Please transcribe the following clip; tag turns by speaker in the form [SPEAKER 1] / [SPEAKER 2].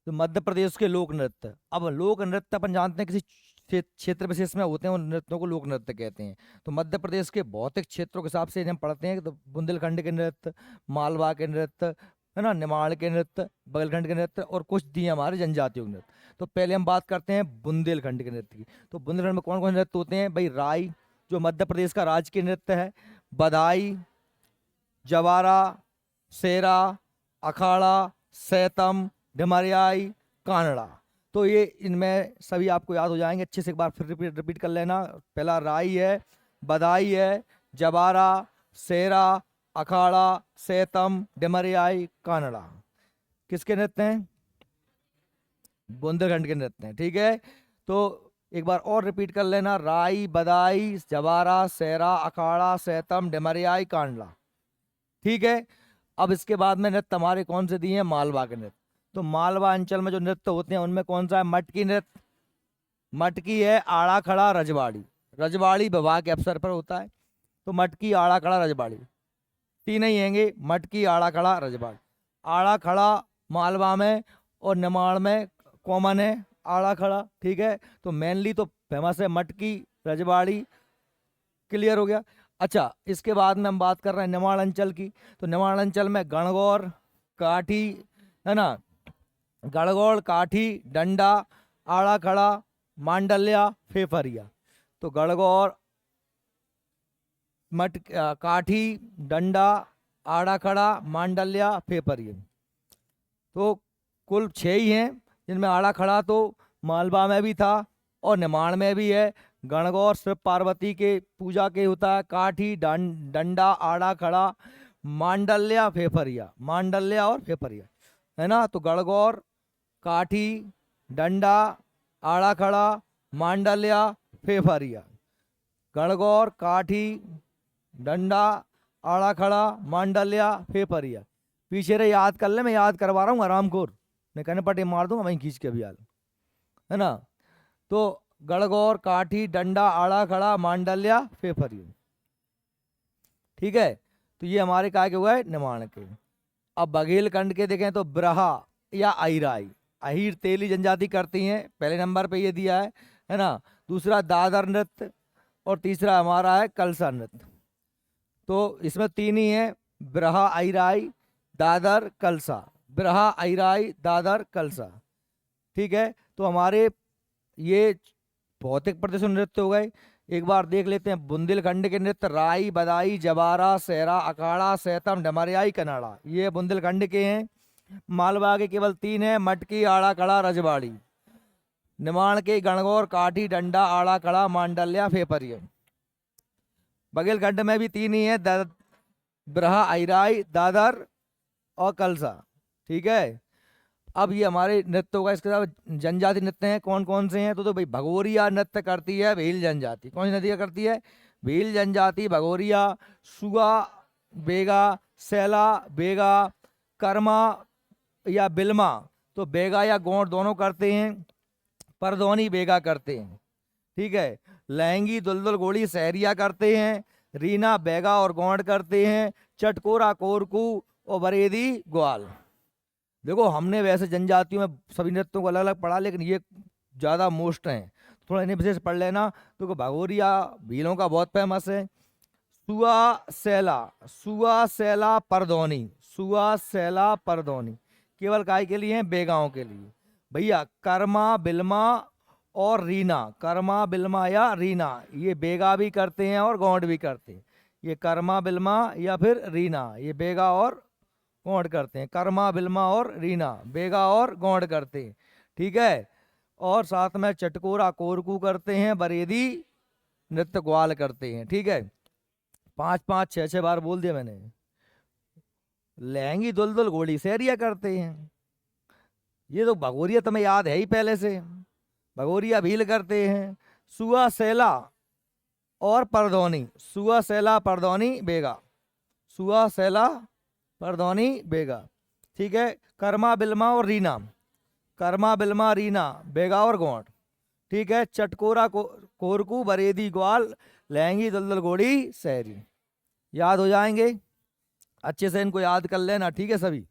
[SPEAKER 1] तो मध्य प्रदेश के लोक नृत्य। अब लोक नृत्य अपन जानते हैं किसी क्षेत्र विशेष में होते हैं, उन नृत्यों को लोक नृत्य कहते हैं। तो मध्य प्रदेश के भौतिक क्षेत्रों के हिसाब से हम पढ़ते हैं, तो बुंदेलखंड के नृत्य, मालवा के नृत्य, है ना, निमाड़ के नृत्य, बगलखंड के नृत्य, और कुछ दिए हमारे जनजातियों के नृत्य। तो पहले हम बात करते हैं बुंदेलखंड के नृत्य की। तो बुंदेलखंड में कौन कौन नृत्य होते हैं भाई? राई, जो मध्य प्रदेश का राजकीय नृत्य है, बधाई, जवारा, सेरा, अखाड़ा, सैतम, ढमरियाई, कानड़ा। तो ये इनमें सभी आपको याद हो जाएंगे, अच्छे से एक बार फिर रिपीट कर लेना। पहला राई है, बधाई है, जवारा, सेरा, अखाड़ा, सैतम, ढमरियाई, कानड़ा। किसके नृत्य हैं? बुंदेलखंड के नृत्य हैं। ठीक है, तो एक बार और रिपीट कर लेना। राई, बधाई, जवारा, सेरा, अखाड़ा, सैतम, ढमरियाई, कानड़ा। ठीक है, अब इसके बाद में नृत्य हमारे कौन से दिए हैं? मालवा के नृत्य। तो मालवा अंचल में जो नृत्य होते हैं उनमें कौन सा है? मटकी नृत्य। मटकी है, आड़ा खड़ा, रजवाड़ी। रजवाड़ी विवाह के अवसर पर होता है। तो मटकी, आड़ा खड़ा, रजवाड़ी, तीन ही हैंगे, मटकी, आड़ा खड़ा, रजवाड़ी। आड़ा खड़ा मालवा में और निमाड़ में कॉमन है आड़ा खड़ा। ठीक है, तो मेनली तो फेमस है मटकी, रजवाड़ी। क्लियर हो गया? अच्छा, इसके बाद में हम बात कर रहे हैं निमाड़ अंचल की। तो निमाड़ अंचल में गणगौर, काठी, है ना, गणगौर, काठी, डंडा, आड़ा खड़ा, मांडल्या, फेफरिया। तो गणगौर, काठी, डंडा, आड़ा खड़ा, मांडल्या, फेफरिया। तो कुल 6 ही हैं, जिनमें आड़ा खड़ा तो मालवा में भी था और निमाड़ में भी है। गणगौर सिर्फ पार्वती के पूजा के होता है। काठी, डंडा, आड़ा खड़ा, मांडल्या, फेफरिया। मांडल्या और फेफरिया, है ना। तो गणगौर, काठी, डंडा, आड़ा खड़ा, मांडल्या, फेफरिया। गणगौर, काठी, डंडा, आड़ा खड़ा, मांडल्या, फेफरिया। पीछे रे याद कर ले, मैं याद करवा रहा हूँ आराम खोर, मैं कहने पटे मार दूंगा वहीं खींच के अभी हाल, है ना। तो गणगौर, काठी, डंडा, आड़ा खड़ा, मांडल्या, फेफरिया। ठीक है, तो ये हमारे काय के हुआ है? निमाड़ के। अब बघेलखंड के देखें तो ब्रहा या अहिराई, अहिर तेली जनजाति करती हैं, पहले नंबर पे ये दिया है ना। दूसरा दादर नृत्य और तीसरा हमारा है कलसा नृत्य। तो इसमें 3 ही है, ब्रहा, अहिराई, दादर, कलसा। ब्रहा, अहिराई, दादर, कलसा। ठीक है, तो हमारे ये भौतिक प्रदर्शन नृत्य हो गए। एक बार देख लेते हैं बुंदेलखंड के नृत्य। राई, बदाई, जवारा, सेरा, अखाड़ा, सैतम, ढमरियाई, कनाड़ा, ये बुंदेलखंड के हैं। मालवा के केवल 3 हैं, मटकी, आड़ा खड़ा, रजवाड़ी। निमाड़ के गणगौर, काठी, डंडा, आड़ा खड़ा, मांडल्या, फेफरिया। बघेलखंड में भी 3 ही है, ब्रहा, अहिराई, दादर और कलसा। ठीक है, अब ये हमारे नृत्य होगा। इसके साथ जनजाति नृत्य हैं, कौन कौन से हैं? तो भाई भगोरिया नृत्य करती है भील जनजाति। कौन सी नृत्य करती है? भील जनजाति। भगोरिया, सुगा, बेगा, सैला, बेगा, कर्मा या बिलमा, तो बेगा या गोंड दोनों करते हैं। परदौनी बेगा करते हैं। ठीक है, लहंगी, दुलदुल, गोड़ी, सहरिया करते हैं। रीना, बेगा और गोंड करते हैं। चटकोरा, कोरकू और बरेदी, ग्वाल। देखो, हमने वैसे जनजातियों में सभी नृत्यों को अलग अलग पढ़ा, लेकिन ये ज़्यादा मोस्ट हैं, थोड़ा इन्हें विशेष पढ़ लेना। तो भगोरिया भीलों का बहुत फेमस है। सुआ, सैला, सुआ, सैला, परदौनी, सुआ, सैला, परदौनी केवल काय के लिए हैं? बेगाओं के लिए। भैया कर्मा, बिलमा और रीना, कर्मा, बिलमा या रीना, ये बेगा भी करते हैं और गौंड भी करते हैं। ये कर्मा, बिलमा या फिर रीना, ये बेगा और गौंड करते हैं। कर्मा, बिलमा और रीना, बेगा और गौंड करते हैं। ठीक है, और साथ में चटकोरा, कोरकू करते हैं। बरेदी नृत्य ग्वाल करते हैं। ठीक है, 5 5 6 6 बार बोल दिया मैंने। लहंगी, दुलदुल, घोड़ी, सहरिया करते हैं। ये तो भगोरिया तुम्हें याद है ही पहले से, भगोरिया भील करते हैं। सुआ, सैला और परदौनी, सुआ, सैला, परदौनी, बेगा, सुआ, सैला, परदौनी, बेगा। ठीक है, कर्मा, बिलमा और रीना, कर्मा, बिलमा, रीना, बेगा और गौंड। ठीक है, चटकोरा, कोरकू, बरेदी, ग्वाल, लहंगी, दुलदुल, घोड़ी, सहरी। याद हो जाएंगे, अच्छे से इनको याद कर लेना। ठीक है सभी।